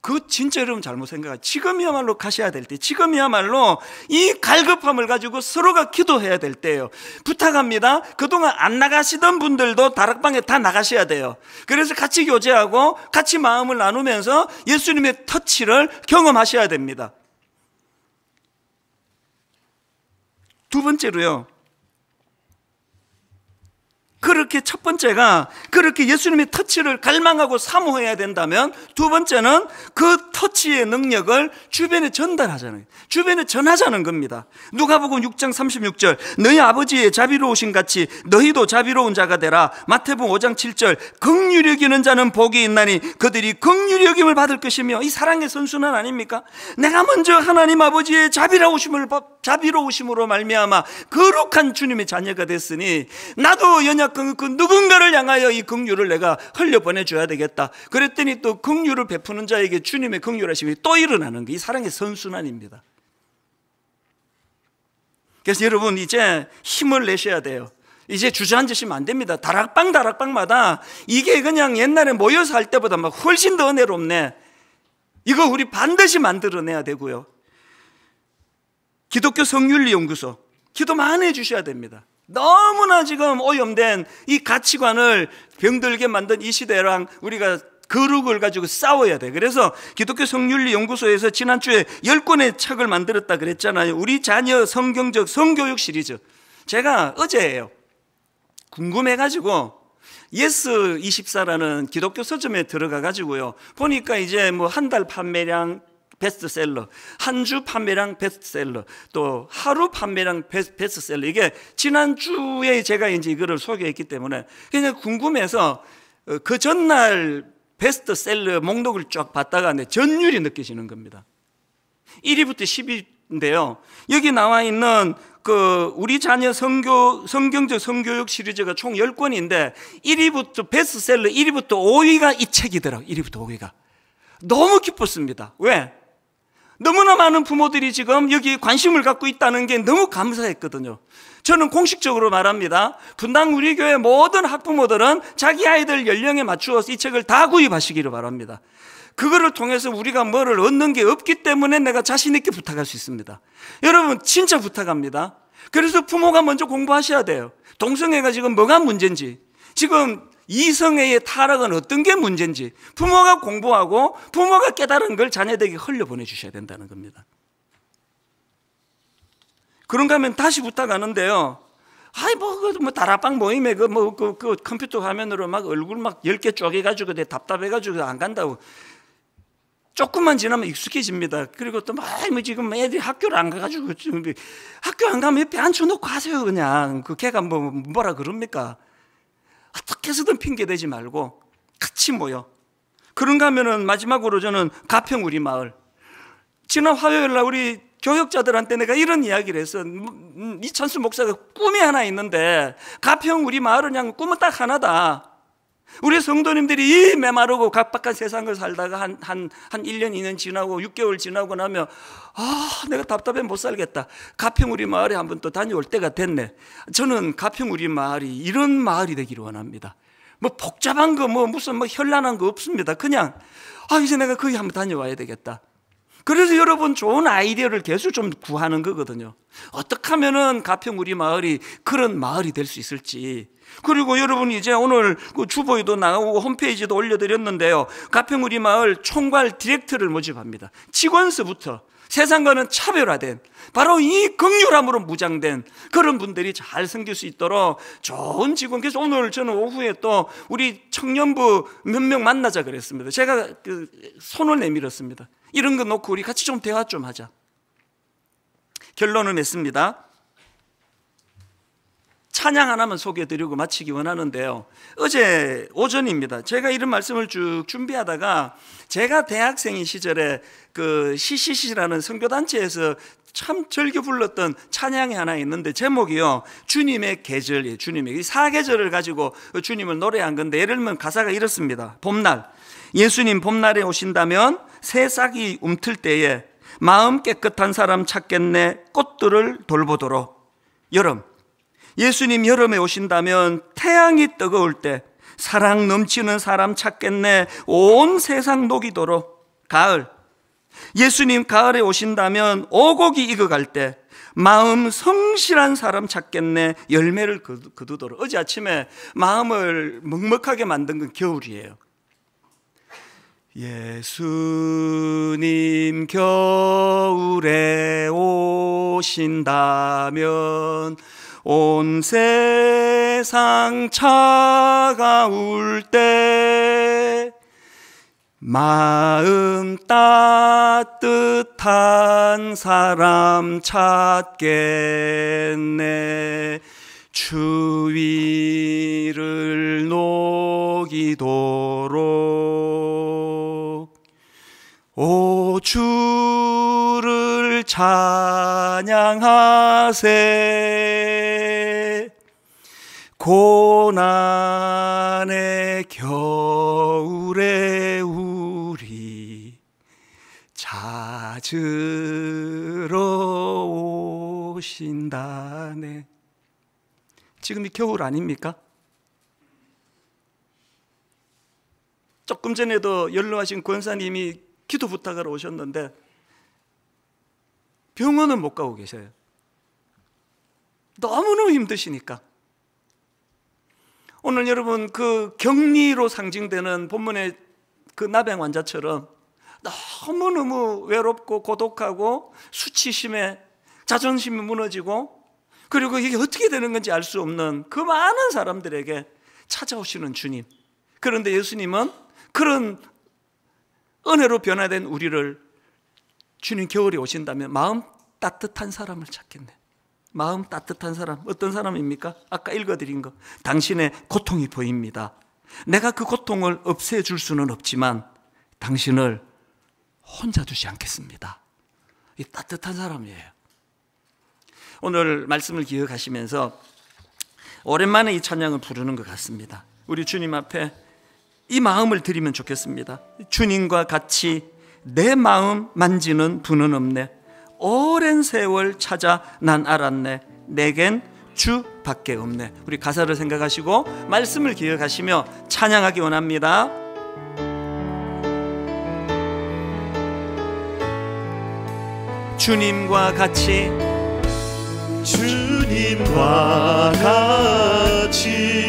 A: 그거 진짜 여러분 잘못 생각해요. 지금이야말로 가셔야 될 때, 지금이야말로 이 갈급함을 가지고 서로가 기도해야 될 때예요. 부탁합니다. 그동안 안 나가시던 분들도 다락방에 다 나가셔야 돼요. 그래서 같이 교제하고 같이 마음을 나누면서 예수님의 터치를 경험하셔야 됩니다. 두 번째로요, 그렇게 첫 번째가 그렇게 예수님의 터치를 갈망하고 사모해야 된다면, 두 번째는 그 터치의 능력을 주변에 전달하자는, 주변에 전하자는 겁니다. 누가복음 6장 36절, 너희 아버지의 자비로우신 같이 너희도 자비로운 자가 되라. 마태복음 5장 7절, 긍휼히 여기는 자는 복이 있나니 그들이 긍휼히 여김을 받을 것이며. 이 사랑의 선순환 아닙니까? 내가 먼저 하나님 아버지의 자비로우심으로 말미암아 거룩한 주님의 자녀가 됐으니 나도 연약 그 누군가를 향하여 이 긍휼을 내가 흘려 보내줘야 되겠다. 그랬더니 또 긍휼을 베푸는 자에게 주님의 긍휼하심이 또 일어나는 게 이 사랑의 선순환입니다. 그래서 여러분, 이제 힘을 내셔야 돼요. 이제 주저앉으시면 안 됩니다. 다락방마다 이게 그냥 옛날에 모여서 할 때보다 훨씬 더 은혜롭네. 이거 우리 반드시 만들어내야 되고요. 기독교 성윤리연구소, 기도 많이 해주셔야 됩니다. 너무나 지금 오염된 이 가치관을 병들게 만든 이 시대랑 우리가 거룩을 가지고 싸워야 돼. 그래서 기독교 성윤리연구소에서 지난주에 10권의 책을 만들었다 그랬잖아요. 우리 자녀 성경적 성교육 시리즈. 제가 어제예요, 궁금해가지고 예스24라는 기독교 서점에 들어가가지고요, 보니까 이제 한 달 판매량 베스트셀러, 한 주 판매량 베스트셀러, 또 하루 판매량 베스트셀러, 이게 지난주에 제가 이제 이거를 소개했기 때문에 그냥 궁금해서 그 전날 베스트셀러 목록을 쫙 봤다가 전율이 느껴지는 겁니다. 1위부터 10위인데요, 여기 나와 있는 우리 자녀 성경적 성교육 시리즈가 총 10권인데 1위부터 베스트셀러 1위부터 5위가 이 책이더라고요. 1위부터 5위가. 너무 기뻤습니다. 왜? 너무나 많은 부모들이 지금 여기 관심을 갖고 있다는 게 너무 감사했거든요. 저는 공식적으로 말합니다. 분당 우리 교회 모든 학부모들은 자기 아이들 연령에 맞추어서 이 책을 다 구입하시기를 바랍니다. 그거를 통해서 우리가 뭐를 얻는 게 없기 때문에 내가 자신 있게 부탁할 수 있습니다. 여러분, 진짜 부탁합니다. 그래서 부모가 먼저 공부하셔야 돼요. 동성애가 지금 뭐가 문제인지, 지금 이성애의 타락은 어떤 게 문제인지 부모가 공부하고 부모가 깨달은 걸 자녀들에게 흘려보내주셔야 된다는 겁니다. 그런가 하면 다시 부탁하는데요, 다락방 모임에 그 컴퓨터 화면으로 얼굴 10개 쪼개가지고 답답해가지고 안 간다고. 조금만 지나면 익숙해집니다. 그리고 또 지금 애들이 학교를 안 가가지고 학교 안 가면 옆에 앉혀놓고 하세요. 그냥 걔가 뭐라 그럽니까? 어떻게 해서든 핑계 대지 말고 같이 모여. 그런가 하면은 마지막으로 저는 가평 우리 마을, 지난 화요일 날 우리 교역자들한테 내가 이런 이야기를 했어. 이찬수 목사가 꿈이 하나 있는데 가평 우리 마을은 그냥 꿈은 딱 하나다. 우리 성도님들이 이 메마르고 각박한 세상을 살다가 한 1년 2년 지나고 6개월 지나고 나면 내가 답답해 못 살겠다. 가평 우리 마을에 한번 또 다녀올 때가 됐네. 저는 가평 우리 마을이 이런 마을이 되기를 원합니다. 복잡한 거 무슨 현란한 거 없습니다. 그냥 이제 내가 거기 한번 다녀와야 되겠다. 그래서 여러분, 좋은 아이디어를 계속 좀 구하는 거거든요. 어떻게 하면은 가평 우리 마을이 그런 마을이 될 수 있을지. 그리고 여러분, 이제 오늘 주보에도 나오고 홈페이지도 올려드렸는데요, 가평 우리 마을 총괄 디렉터를 모집합니다. 직원서부터 세상과는 차별화된, 바로 이 긍휼함으로 무장된 그런 분들이 잘 섬길 수 있도록 좋은 직원. 그래서 오늘 저는 오후에 또 우리 청년부 몇 명 만나자 그랬습니다. 제가 손을 내밀었습니다. 이런 거 놓고 우리 같이 좀 대화 좀 하자. 결론을 맺습니다. 찬양 하나만 소개해드리고 마치기 원하는데요, 어제 오전입니다. 제가 이런 말씀을 쭉 준비하다가 제가 대학생인 시절에 CCC라는 선교단체에서 참 즐겨 불렀던 찬양이 하나 있는데 제목이요, 주님의 계절이에요. 주님의 이 사계절을 가지고 주님을 노래한 건데, 예를 들면 가사가 이렇습니다. 봄날, 예수님 봄날에 오신다면 새싹이 움틀 때에 마음 깨끗한 사람 찾겠네, 꽃들을 돌보도록. 여름, 예수님 여름에 오신다면 태양이 뜨거울 때 사랑 넘치는 사람 찾겠네, 온 세상 녹이도록. 가을, 예수님 가을에 오신다면 오곡이 익어갈 때 마음 성실한 사람 찾겠네, 열매를 거두도록. 어제 아침에 마음을 먹먹하게 만든 건 겨울이에요. 예수님 겨울에 오신다면 온 세상 차가울 때 마음 따뜻한 사람 찾겠네, 추위를 녹이도록. 오 주를 찬양하세, 고난의 겨울에 우리 찾으러 오신다네. 지금이 겨울 아닙니까? 조금 전에도 연로하신 권사님이 기도 부탁하러 오셨는데 병원은 못 가고 계세요. 너무너무 힘드시니까. 오늘 여러분, 그 격리로 상징되는 본문의 그 나병 환자처럼 너무너무 외롭고 고독하고 수치심에 자존심이 무너지고, 그리고 이게 어떻게 되는 건지 알 수 없는 그 많은 사람들에게 찾아오시는 주님. 그런데 예수님은 그런 은혜로 변화된 우리를, 주님 겨울에 오신다면 마음 따뜻한 사람을 찾겠네. 마음 따뜻한 사람, 어떤 사람입니까? 아까 읽어드린 거, 당신의 고통이 보입니다. 내가 그 고통을 없애줄 수는 없지만 당신을 혼자 두지 않겠습니다. 이 따뜻한 사람이에요. 오늘 말씀을 기억하시면서 오랜만에 이 찬양을 부르는 것 같습니다. 우리 주님 앞에 이 마음을 드리면 좋겠습니다. 주님과 같이 내 마음 만지는 분은 없네, 오랜 세월 찾아 난 알았네, 내겐 주밖에 없네. 우리 가사를 생각하시고 말씀을 기억하시며 찬양하기 원합니다. 주님과 같이,
B: 주님과 같이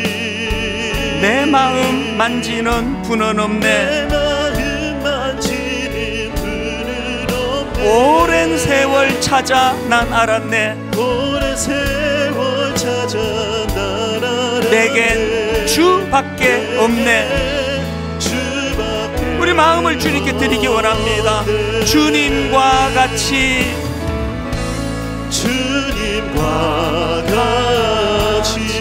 A: 내 마음 만지는 분은 없네,
B: 내 마음 만지는 분은 없네,
A: 오랜 세월 찾아 난 알았네,
B: 오랜 세월 찾아 난 알았네,
A: 내겐 주밖에 없네.
B: 주밖에
A: 우리 마음을 주님께 드리기 원합니다. 주님과 같이,
B: 주님과 같이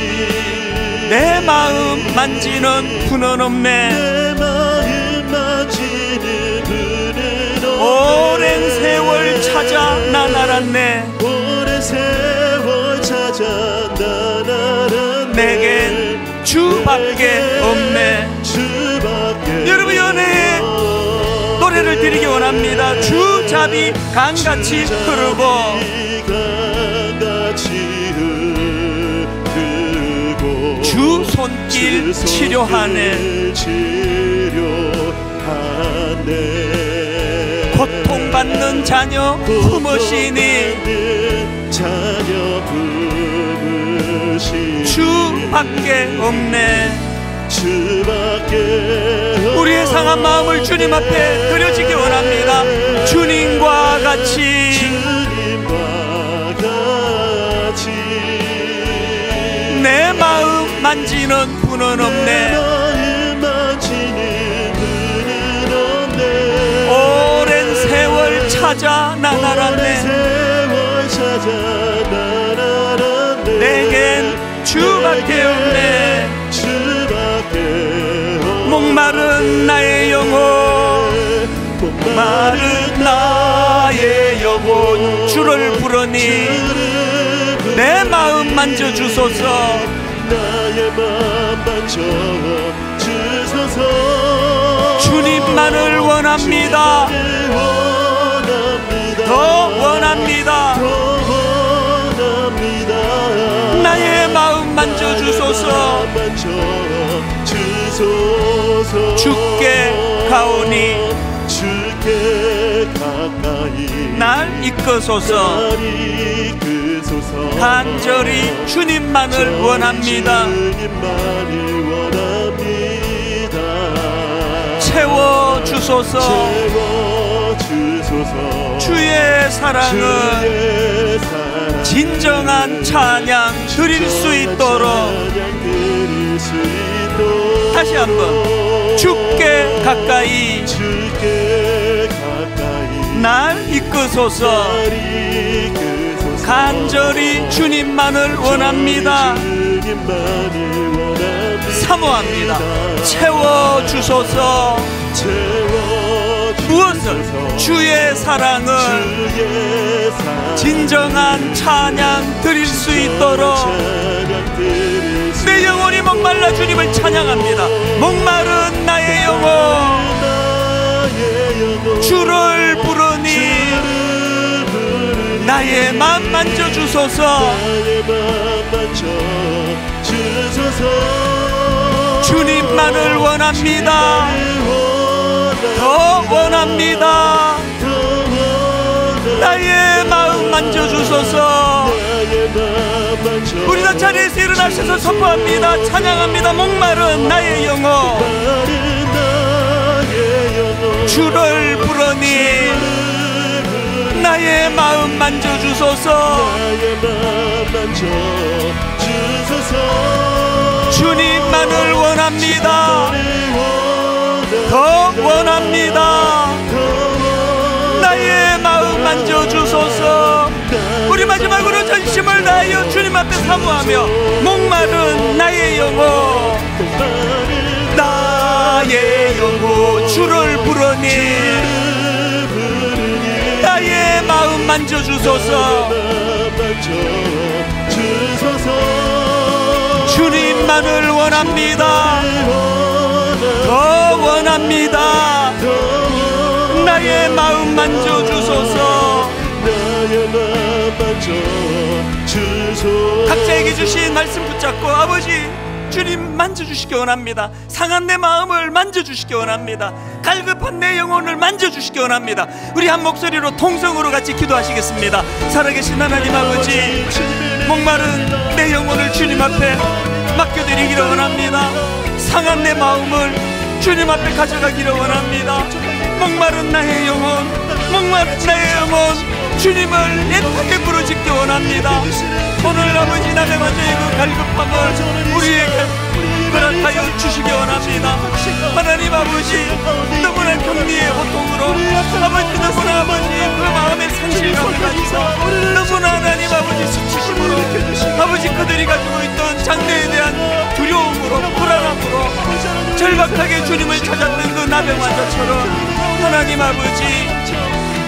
A: 내 마음 만지는 분은 없네,
B: 내 마음 만지는 분은 없네,
A: 오랜 세월 찾아 난 알았네,
B: 오랜 세월 찾아 난 알았네,
A: 내겐 주밖에 없네.
B: 주밖에
A: 여러분, 연애의 노래를 드리기 원합니다. 주잡이 강같이 흐르고, 주 손길 치료하네, 고통받는 자녀 품으시니
B: 자녀 품으시니
A: 주밖에 없네.
B: 주밖에
A: 우리의 상한 마음을 주님 앞에 드려지기 원합니다. 주님과 같이,
B: 주님과 같이
A: 내 마음 만지는 분은 없네,
B: 마음 만지는 분은 없네,
A: 오랜 세월 찾아 난 알았네,
B: 세월 찾아 난 알았네,
A: 내겐 주밖에 없네. 목마른 나의 영혼, 목마른 나의 영혼 주를 부르니 내 마음 만져주소서.
B: 나의 마음 만져주소서.
A: 주님만을 원합니다. 더 원합니다. 나의 마음 만져주소서. 주께 가오니 날 이끄소서. 간절히 주님만을 원합니다. 채워주소서. 주의 사랑은 진정한 찬양 드릴 수 있도록. 다시 한번 주께 가까이 날 이끄소서. 간절히 주님만을 원합니다. 사모합니다. 채워주소서. 무엇을? 주의 사랑을 진정한 찬양 드릴 수 있도록. 내 영혼이 목말라 주님을 찬양합니다. 목마른 나의 영혼 주를 부르니 나의 맘 만져주소서. 주님만을 원합니다. 더 원합니다. 나의 마음 만져주소서. 우리 다 자리에서 일어나셔서 선포합니다. 찬양합니다. 목마른 나의 영혼 주를 부르니 나의 마음 만져주소서. 주님만을 원합니다. 더 원합니다. 나의 마음 만져주소서. 우리 마지막으로 전심을 다하여 주님 앞에 사모하며 목마른 나의 영혼 나의 영혼 주를 부르니 나의 마음 만져주소서. 주님만을 원합니다. 더 원합니다. 나의 마음 만져주소서. 각자에게 주신 말씀 붙잡고 아버지 주님 만져주시기 원합니다. 상한 내 마음을 만져주시기 원합니다. 갈급한 내 영혼을 만져주시기 원합니다. 우리 한 목소리로 통성으로 같이 기도하시겠습니다. 살아계신 하나님 아버지, 목마른 내 영혼을 주님 앞에 맡겨드리기를 원합니다. 상한 내 마음을 주님 앞에 가져가기를 원합니다. 목마른 나의 영혼, 목마른 나의 영혼 주님을 애타게 부르짖기 원합니다. 오늘 아버지 남의 만져의 그 갈급함을 우리에게 허락하여 주시기 원합니다. 하나님 아버지, 너무나 격리의 고통으로 아버지 너무나 아버지 그 마음의 상실감을 가지고 너무나 하나님 아버지 수치심으로 아버지 그들이 가지고 있던 장래에 대한 두려움으로 불안함으로 절박하게 주님을 찾았던 그 나병 환자처럼 하나님 아버지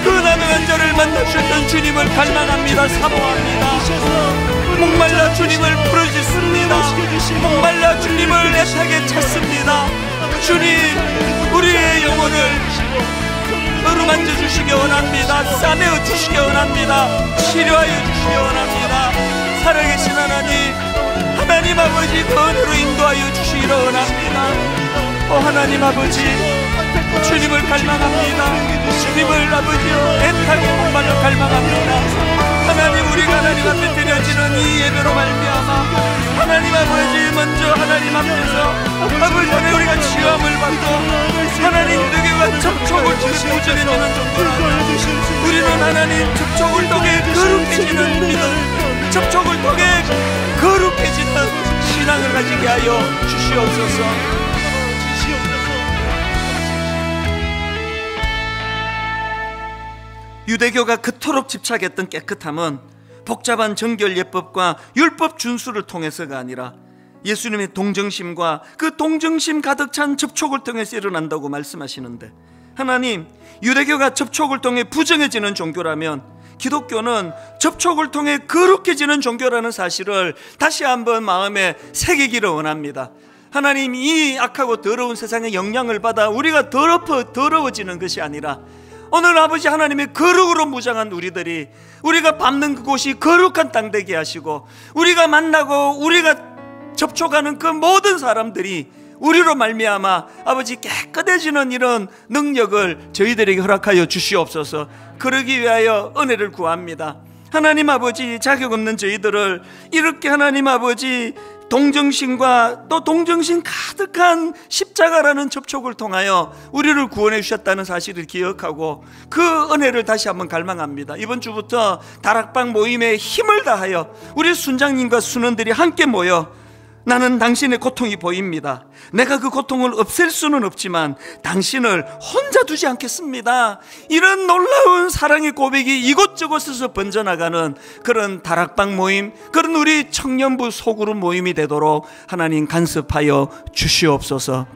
A: 그 나병 환자를 만나주셨던 주님을 갈망합니다. 사모합니다. 목말라 주님을 부르짖습니다. 목말라 주님을 애타게 찾습니다. 주님, 우리의 영혼을 어루만져 주시기 원합니다. 싸매어 주시기 원합니다. 치료하여 주시기 원합니다. 살아계신 하나님, 하나님 아버지 그 은혜로 인도하여 주시기를 원합니다. 하나님 아버지, 주님을 갈망합니다. 주님을 아버지여 애타게 목말라 갈망합니다. 하나님, 우리가 하나님 앞에 드려지는 이 예배로 말미암아 하나님 아버지 먼저 하나님 앞에서 아버지 하나님 우리가 치유함을 받고 하나님 누구와 접촉을 통해 부전해지는 정도로 우리는 하나님 접촉을 통해 거룩해지는 믿음, 접촉을 통해 거룩해지는 신앙을 가지게 하여 주시옵소서. 유대교가 그토록 집착했던 깨끗함은 복잡한 정결 예법과 율법 준수를 통해서가 아니라 예수님의 동정심과 그 동정심 가득 찬 접촉을 통해서 일어난다고 말씀하시는데 하나님, 유대교가 접촉을 통해 부정해지는 종교라면 기독교는 접촉을 통해 거룩해지는 종교라는 사실을 다시 한번 마음에 새기기를 원합니다. 하나님, 이 악하고 더러운 세상의 영향을 받아 우리가 더러워지는 것이 아니라 오늘 아버지 하나님의 거룩으로 무장한 우리들이, 우리가 밟는 그곳이 거룩한 땅 되게 하시고, 우리가 만나고 우리가 접촉하는 그 모든 사람들이 우리로 말미암아 아버지 깨끗해지는 이런 능력을 저희들에게 허락하여 주시옵소서. 그러기 위하여 은혜를 구합니다. 하나님 아버지, 자격 없는 저희들을 이렇게 하나님 아버지 동정심과 또 동정심 가득한 십자가라는 접촉을 통하여 우리를 구원해 주셨다는 사실을 기억하고 그 은혜를 다시 한번 갈망합니다. 이번 주부터 다락방 모임에 힘을 다하여 우리 순장님과 순원들이 함께 모여, 나는 당신의 고통이 보입니다. 내가 그 고통을 없앨 수는 없지만 당신을 혼자 두지 않겠습니다. 이런 놀라운 사랑의 고백이 이곳저곳에서 번져나가는 그런 다락방 모임, 그런 우리 청년부 소그룹 모임이 되도록 하나님 간섭하여 주시옵소서.